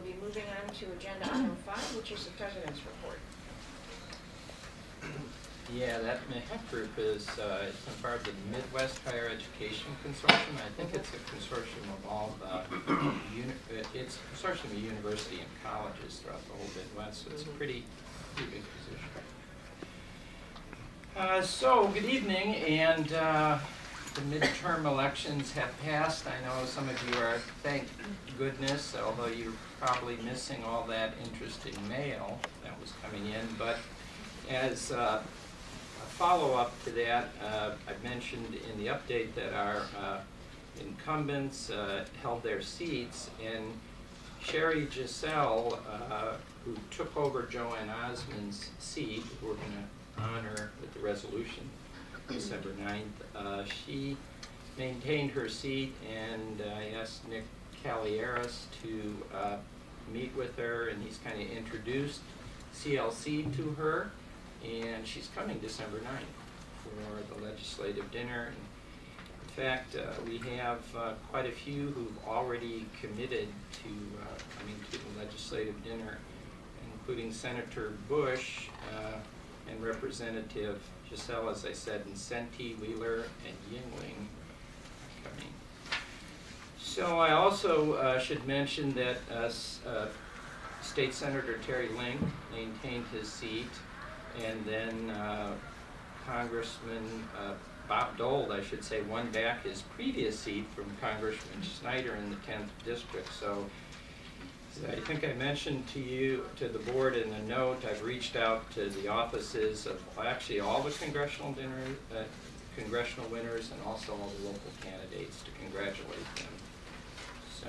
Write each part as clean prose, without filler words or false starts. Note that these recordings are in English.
be moving on to agenda item 5, which is the President's report. Yeah, that MHEC group is it's part of the Midwest Higher Education Consortium. I think it's a consortium of all the, it's a consortium of university and colleges throughout the whole Midwest, so it's a pretty big position. So, good evening, and the midterm elections have passed. I know some of you are, thank goodness, although you're probably missing all that interesting mail that was coming in, but as a follow-up to that, I mentioned in the update that our incumbents held their seats, and Sherry Giselle, who took over Joanne Osmond's seat, who we're going to honor with the resolution December 9th, she maintained her seat, and I asked Nick Calieris to meet with her, and he's kind of introduced CLC to her. And she's coming December 9th for the legislative dinner. And in fact, we have quite a few who've already committed to coming to the legislative dinner, including Senator Bush and Representative Giselle, as I said, and Senti, Wheeler, and Yingling are coming. So I also should mention that State Senator Terry Link maintained his seat. And then Congressman Bob Dole, I should say, won back his previous seat from Congressman Snyder in the 10th District. So I think I mentioned to you, to the board in a note, I've reached out to the offices of actually all the congressional winners and also all the local candidates to congratulate them. So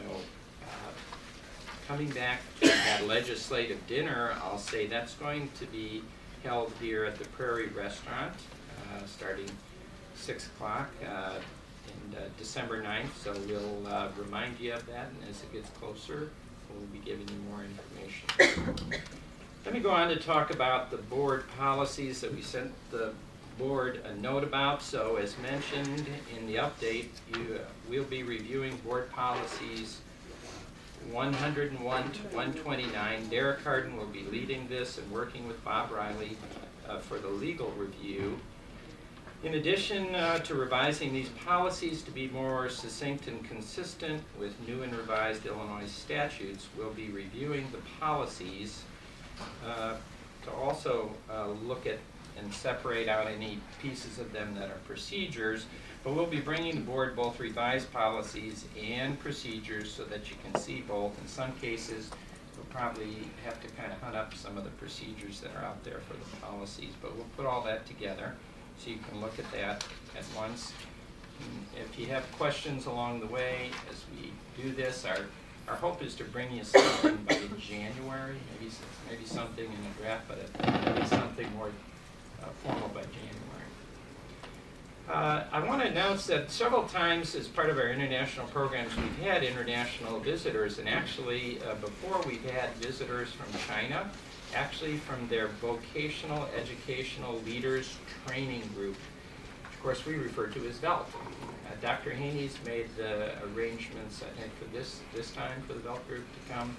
coming back to that legislative dinner, I'll say that's going to be held here at the Prairie Restaurant, starting 6 o'clock December 9th, so we'll remind you of that, and as it gets closer, we'll be giving you more information. Let me go on to talk about the board policies that we sent the board a note about. So as mentioned in the update, we'll be reviewing board policies 101 to 129. Derek Harden will be leading this and working with Bob Riley for the legal review. In addition to revising these policies to be more succinct and consistent with new and revised Illinois statutes, we'll be reviewing the policies to also look at and separate out any pieces of them that are procedures. But we'll be bringing the board both revised policies and procedures so that you can see both. In some cases, we'll probably have to kind of hunt up some of the procedures that are out there for the policies, but we'll put all that together so you can look at that at once. And if you have questions along the way as we do this, our hope is to bring you something by January, maybe something in the draft, but maybe something more formal by January. I want to announce that several times as part of our international programs we've had international visitors, and actually before we've had visitors from China, actually from their Vocational Educational Leaders Training Group, which of course we refer to as VELT. Dr. Haney's made the arrangements, I think, for this time for the VELT group to come,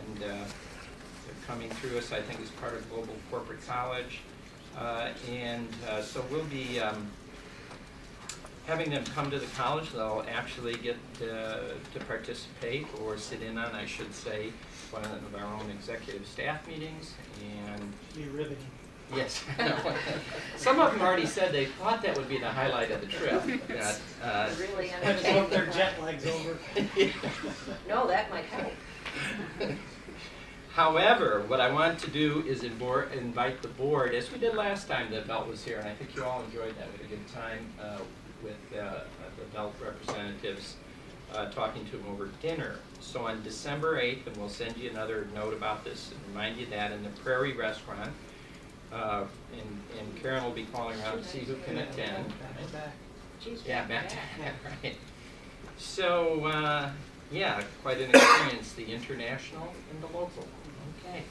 and they're coming through us, I think, as part of Global Corporate College. So we'll be having them come to the college. They'll actually get to participate or sit in on, I should say, one of our own executive staff meetings. And be riveting. Yes. Some of them already said they thought that would be the highlight of the trip. Really I just hope their jet lag's over. No, that might help. However, what I want to do is invite the board, as we did last time that VELT was here, and I think you all enjoyed that. We had a good time with the VELT representatives talking to them over dinner. So on December 8th, and we'll send you another note about this and remind you that in the Prairie Restaurant, and Karen will be calling around to see who can attend. Yeah, back to back, right. So, yeah, quite an experience, the international and the local. Okay.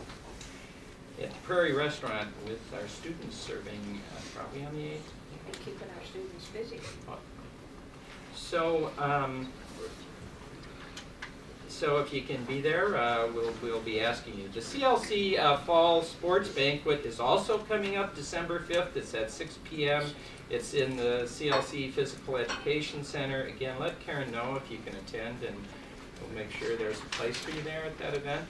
At the Prairie Restaurant with our students serving probably on the 8th. And keeping our students busy. So, so if you can be there, we'll be asking you. The CLC Fall Sports Banquet is also coming up December 5th. It's at 6 p.m. It's in the CLC Physical Education Center. Again, let Karen know if you can attend, and we'll make sure there's a place for you there at that event.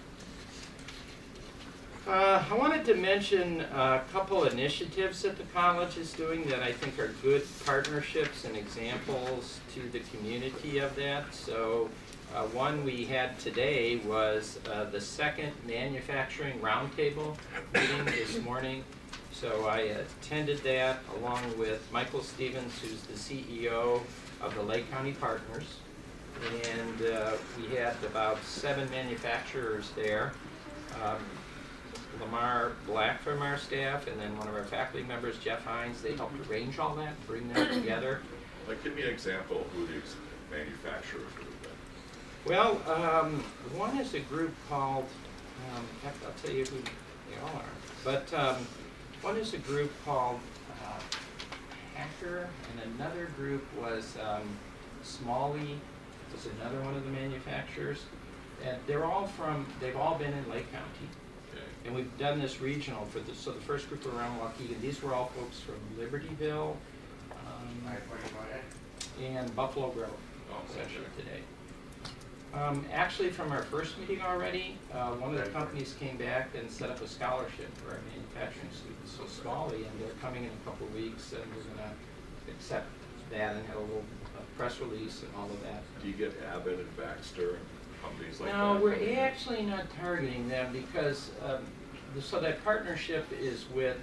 I wanted to mention a couple initiatives that the college is doing that I think are good partnerships and examples to the community of that. So one we had today was the second manufacturing roundtable meeting this morning. So I attended that along with Michael Stevens, who's the CEO of the Lake County Partners. And we had about 7 manufacturers there. Lamar Black from our staff, and then one of our faculty members, Jeff Hines. They helped arrange all that, bring them together. Like, give me an example of who these manufacturers would have been. Well, one is a group called, in fact, I'll tell you who they all are. But one is a group called Hacker, and another group was Smalley, was another one of the manufacturers. And they've all been in Lake County. And we've done this regional for so the first group were around Waukegan. These were all folks from Libertyville and Buffalo Grove, essentially today. Actually, from our first meeting already, one of the companies came back and set up a scholarship for our manufacturing students, so Smalley, and they're coming in a couple of weeks, and we're going to accept that and have a little press release and all of that. Do you get Abbott and Baxter and companies like that? No, we're actually not targeting them because, so that partnership is with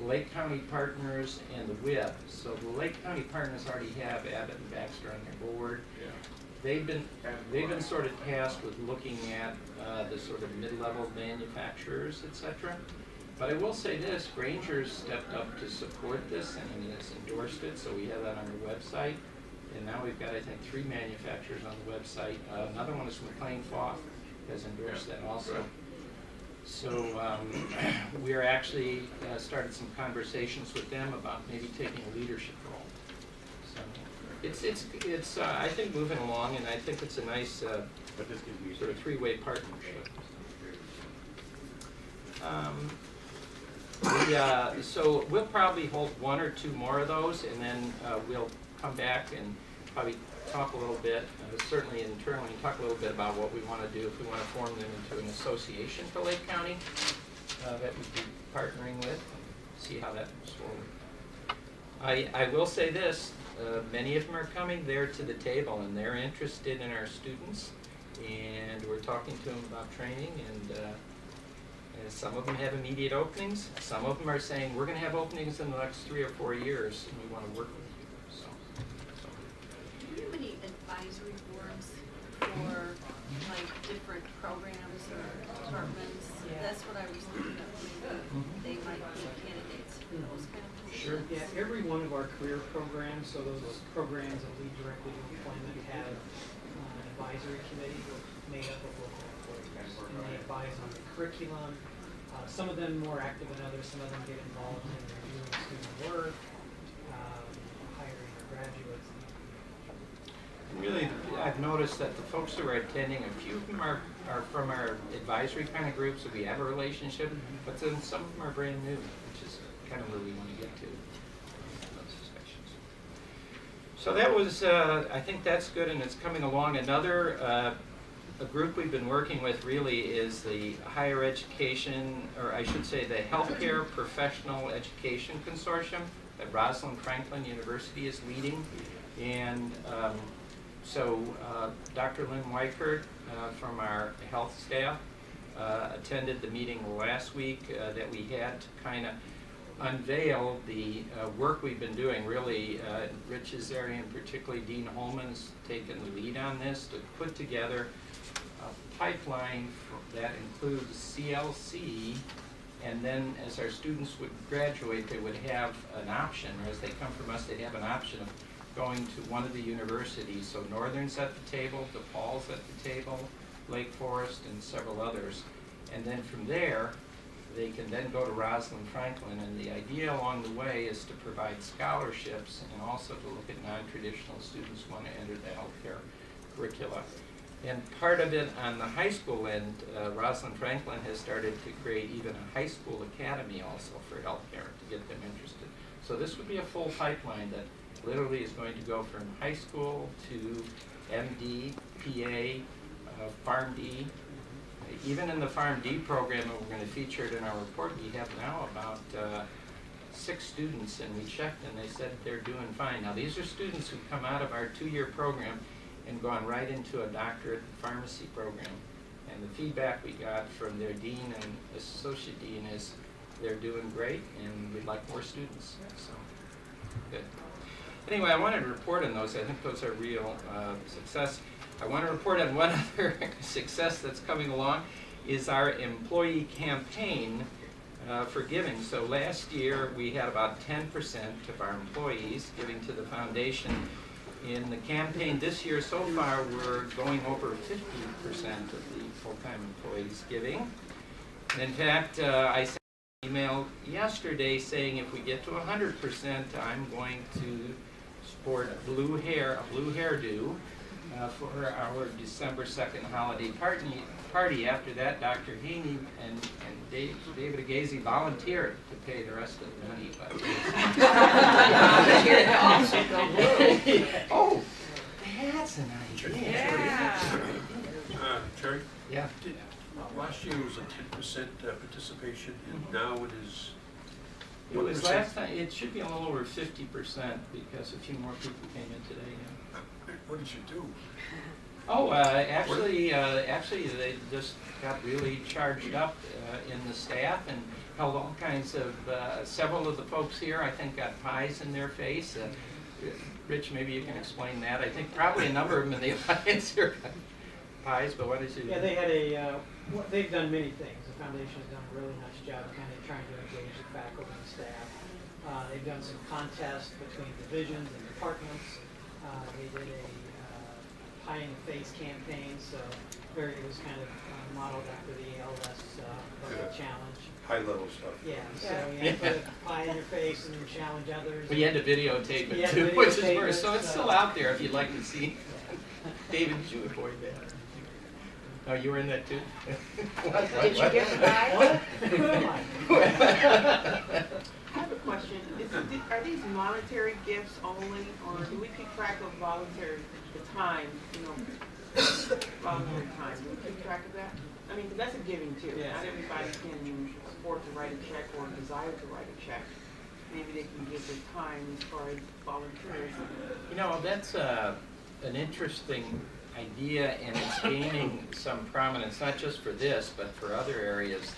Lake County Partners and the WIB. So the Lake County Partners already have Abbott and Baxter on their board. Yeah. They've been sort of tasked with looking at the sort of mid-level manufacturers, etc. But I will say this, Granger's stepped up to support this and has endorsed it, so we have that on our website. And now we've got, I think, 3 manufacturers on the website. Another one is McLean Foth, has endorsed that also. So we're actually started some conversations with them about maybe taking a leadership role. So it's I think moving along, and I think it's a nice sort of 3-way partnership. So we'll probably hold 1 or 2 more of those, and then we'll come back and probably talk a little bit, certainly internally, talk a little bit about what we want to do if we want to form them into an association for Lake County that we'd be partnering with, see how that moves forward. I will say this, many of them are coming there to the table, and they're interested in our students, and we're talking to them about training, and some of them have immediate openings. Some of them are saying, we're going to have openings in the next 3 or 4 years, and we want to work with you. Do you have any advisory boards for like different programs or departments? Yeah. That's what I was thinking of. Maybe they might be candidates for those kind of things. Sure. Yeah, every one of our career programs, so those programs that lead directly to employment, have an advisory committee made up of local employees. And they advise on the curriculum. Some of them more active than others. Some of them get involved in reviewing student work, hiring their graduates. Really, I've noticed that the folks who are attending, a few of them are from our advisory kind of groups that we have a relationship, but then some of them are brand new, which is kind of where we want to get to. So that was, I think that's good, and it's coming along. Another a group we've been working with really is the Higher Education, or I should say the Healthcare Professional Education Consortium that Rosalind Franklin University is leading. And so Dr. Lynn Weichert from our health staff attended the meeting last week that we had to kind of unveil the work we've been doing. Really, Rich's area, and particularly Dean Holman's taken the lead on this to put together a pipeline that includes CLC, and then as our students would graduate, they would have an option, or as they come from us, they'd have an option of going to one of the universities. So Northern's at the table, DePaul's at the table, Lake Forest, and several others. And then from there, they can then go to Rosalind Franklin, and the idea along the way is to provide scholarships and also to look at non-traditional students who want to enter the healthcare curricula. And part of it on the high school end, Rosalind Franklin has started to create even a high school academy also for healthcare to get them interested. So this would be a full pipeline that literally is going to go from high school to MD, PA, PharmD. Even in the PharmD program, and we're going to feature it in our report, we have now about 6 students, and we checked and they said they're doing fine. Now these are students who come out of our 2-year program and gone right into a doctorate in pharmacy program. And the feedback we got from their dean and associate dean is they're doing great and we'd like more students. So, good. Anyway, I wanted to report on those. I think those are real success. I want to report on one other success that's coming along is our employee campaign for giving. So last year we had about 10% of our employees giving to the foundation. In the campaign this year so far, we're going over 50% of the full-time employees giving. And in fact, I sent an email yesterday saying if we get to 100%, I'm going to sport a blue hairdo for our December 2nd holiday party. After that, Dr. Haney and David Agazy volunteered to pay the rest of the money. But oh, that's an idea. Yeah. Terry? Yeah. Last year was a 10% participation, and now it is. It was last time. It should be a little over 50% because a few more people came in today. Yeah. What did you do? Oh, actually, they just got really charged up in the staff and held all kinds of, several of the folks here, I think, got pies in their face. Rich, maybe you can explain that. I think probably a number of them in the audience here got pies, but what did you do? Yeah, they had they've done many things. The foundation has done a really nice job kind of trying to engage the faculty and staff. They've done some contests between divisions and departments. They did a pie in the face campaign, so it was kind of modeled after the ALS challenge. High level stuff. Yeah, so you had to put a pie in your face and you challenge others. But you had to videotape it too, which is worse. So it's still out there if you'd like to see. David, did you avoid that? Oh, you were in that too? Did you get the pie? I have a question. Are these monetary gifts only, or do we keep track of voluntary, the time, voluntary time? Do we keep track of that? I mean, 'cause that's a giving too. Yes. Not everybody can afford to write a check or desire to write a check. Maybe they can give their time as far as volunteerism. That's an interesting idea, and it's gaining some prominence, not just for this, but for other areas.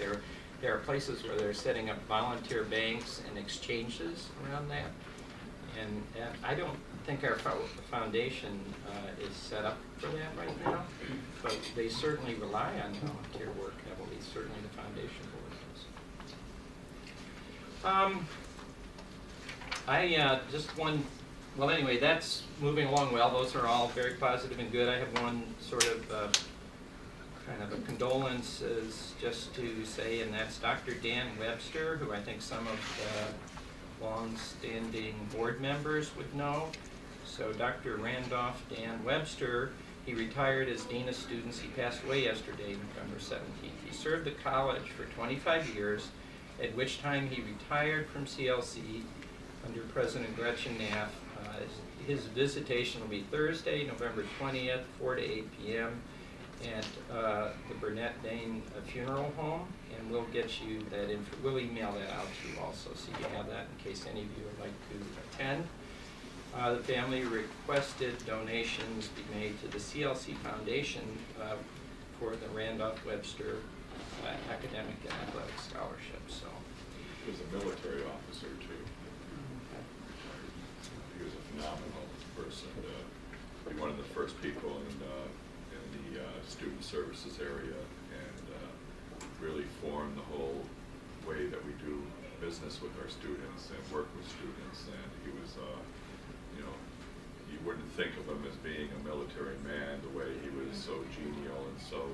There are places where they're setting up volunteer banks and exchanges around that. And I don't think our foundation is set up for that right now, but they certainly rely on volunteer work heavily, certainly the foundation board does. Well, anyway, that's moving along well. Those are all very positive and good. I have one sort of kind of a condolences just to say, and that's Dr. Dan Webster, who I think some of the long-standing board members would know. So Dr. Randolph Dan Webster, he retired as Dean of Students. He passed away yesterday, November 17th. He served the college for 25 years, at which time he retired from CLC under President Gretchen Knapp. His visitation will be Thursday, November 20th, 4 to 8 p.m. at the Burnett Dane Funeral Home, and we'll get you that info. We'll email that out to you also, so you have that in case any of you would like to attend. The family requested donations be made to the CLC Foundation for the Randolph Webster Academic and Athletic Scholarship. So He was a military officer too. He was a phenomenal person. He one of the first people in the student services area, and really formed the whole way that we do business with our students and work with students. And he was, you wouldn't think of him as being a military man, the way he was so genial and so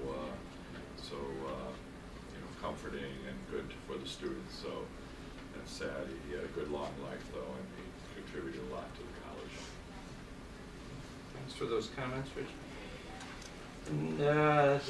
comforting and good for the students. So that's sad. He had a good long life though, and he contributed a lot to the college. thanks for those comments, Rich. And, that